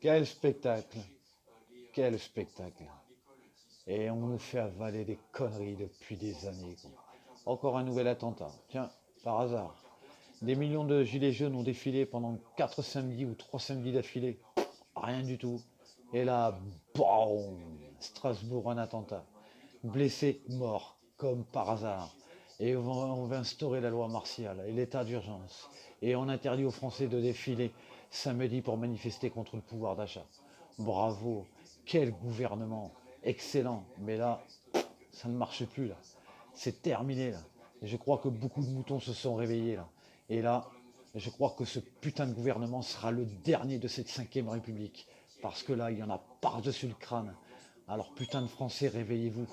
Quel spectacle! Quel spectacle! Et on nous fait avaler des conneries depuis des années, quoi. Encore un nouvel attentat. Tiens, par hasard. Des millions de gilets jaunes ont défilé pendant 4 samedis ou 3 samedis d'affilée. Rien du tout. Et là, BOUM! Strasbourg, un attentat. Blessés, morts, comme par hasard. Et on va instaurer la loi martiale et l'état d'urgence. Et on interdit aux Français de défiler samedi pour manifester contre le pouvoir d'achat. Bravo, quel gouvernement, excellent. Mais là, ça ne marche plus là. C'est terminé là. Je crois que beaucoup de moutons se sont réveillés là. Et là, je crois que ce putain de gouvernement sera le dernier de cette cinquième République. Parce que là, il y en a par-dessus le crâne. Alors putain de Français, réveillez-vous.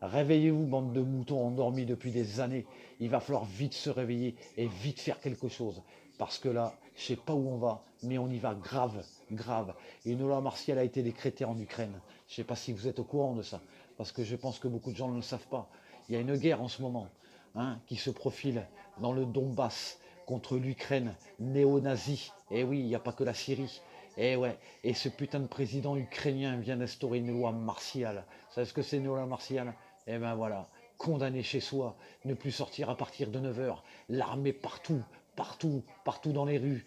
Réveillez-vous, bande de moutons endormis depuis des années. Il va falloir vite se réveiller et vite faire quelque chose. Parce que là, je sais pas où on va, mais on y va grave, grave. Et une loi martiale a été décrétée en Ukraine. Je sais pas si vous êtes au courant de ça, parce que je pense que beaucoup de gens ne le savent pas. Il y a une guerre en ce moment, hein, qui se profile dans le Donbass contre l'Ukraine néo-nazie. Et oui, il n'y a pas que la Syrie. Et ouais, et ce putain de président ukrainien vient d'instaurer une loi martiale. Vous savez ce que c'est une loi martiale? Eh ben voilà, condamné chez soi, ne plus sortir à partir de 9 heures, l'armée partout, partout, partout dans les rues,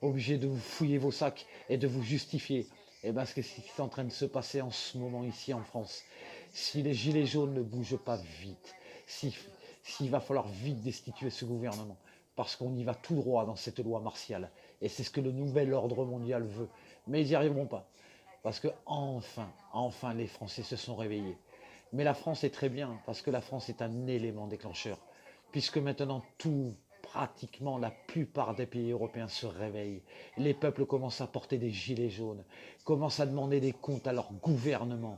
obligé de vous fouiller vos sacs et de vous justifier. Et bien, ce qui est en train de se passer en ce moment ici en France, si les gilets jaunes ne bougent pas vite, si, s'il va falloir vite destituer ce gouvernement, parce qu'on y va tout droit dans cette loi martiale, et c'est ce que le nouvel ordre mondial veut, mais ils n'y arriveront pas, parce que enfin, enfin, les Français se sont réveillés. Mais la France est très bien, parce que la France est un élément déclencheur, puisque maintenant tout, pratiquement la plupart des pays européens se réveillent. Les peuples commencent à porter des gilets jaunes, commencent à demander des comptes à leur gouvernement.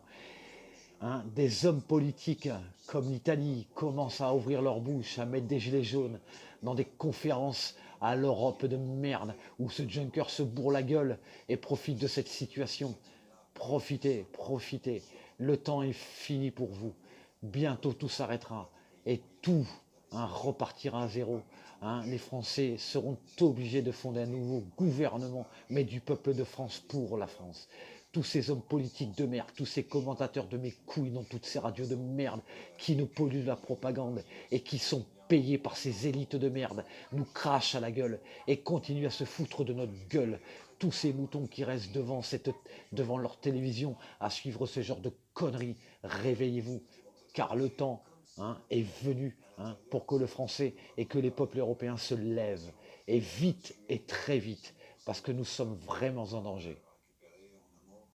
Hein, des hommes politiques comme l'Italie commencent à ouvrir leur bouche, à mettre des gilets jaunes dans des conférences à l'Europe de merde, où ce Juncker se bourre la gueule et profite de cette situation. Profitez, profitez. Le temps est fini pour vous. Bientôt tout s'arrêtera et tout, hein, repartira à zéro. Hein. Les Français seront obligés de fonder un nouveau gouvernement, mais du peuple de France pour la France. Tous ces hommes politiques de merde, tous ces commentateurs de mes couilles dans toutes ces radios de merde qui nous polluent la propagande et qui sont payés par ces élites de merde, nous crachent à la gueule et continuent à se foutre de notre gueule. Tous ces moutons qui restent devant leur télévision à suivre ce genre de conneries, réveillez-vous, car le temps, hein, est venu, hein, pour que le français et que les peuples européens se lèvent, et vite et très vite, parce que nous sommes vraiment en danger.